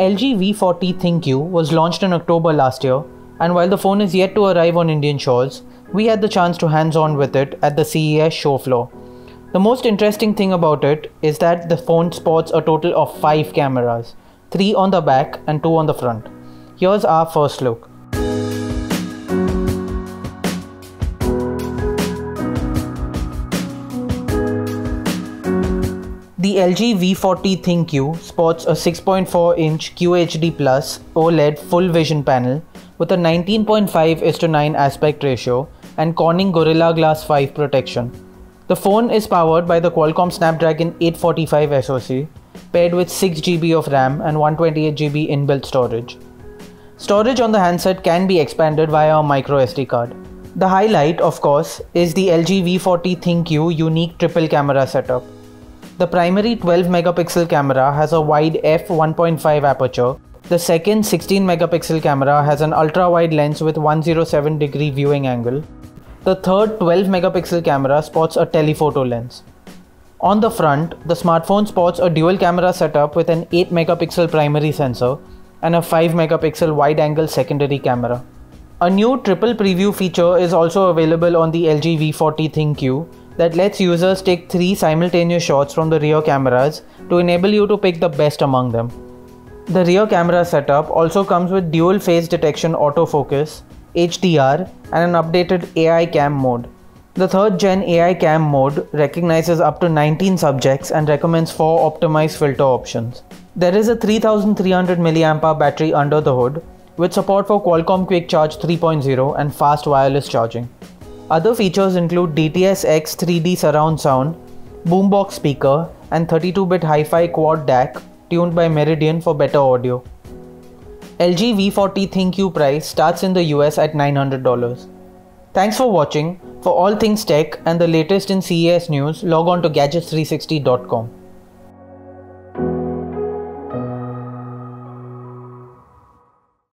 LG V40 ThinQ was launched in October last year, and while the phone is yet to arrive on Indian shores, we had the chance to hands-on with it at the CES show floor. The most interesting thing about it is that the phone sports a total of 5 cameras, 3 on the back and 2 on the front. Here's our first look. The LG V40 ThinQ sports a 6.4-inch QHD Plus OLED full vision panel with a 19.5:9 aspect ratio and Corning Gorilla Glass 5 protection. The phone is powered by the Qualcomm Snapdragon 845 SoC, paired with 6GB of RAM and 128GB inbuilt storage. Storage on the handset can be expanded via a microSD card. The highlight, of course, is the LG V40 ThinQ unique triple camera setup. The primary 12-megapixel camera has a wide f1.5 aperture. The second 16-megapixel camera has an ultra-wide lens with 107-degree viewing angle. The third 12-megapixel camera sports a telephoto lens. On the front, the smartphone sports a dual-camera setup with an 8-megapixel primary sensor and a 5-megapixel wide-angle secondary camera. A new triple preview feature is also available on the LG V40 ThinQ that lets users take 3 simultaneous shots from the rear cameras to enable you to pick the best among them. The rear camera setup also comes with dual phase detection autofocus, HDR, and an updated AI cam mode. The 3rd gen AI cam mode recognizes up to 19 subjects and recommends 4 optimized filter options. There is a 3300 mAh battery under the hood with support for Qualcomm Quick Charge 3.0 and fast wireless charging. Other features include DTS X 3D surround sound, boombox speaker, and 32-bit hi-fi quad DAC tuned by Meridian for better audio. LG V40 ThinQ price starts in the US at $900. Thanks for watching. For all things tech and the latest in CES news, log on to gadgets360.com.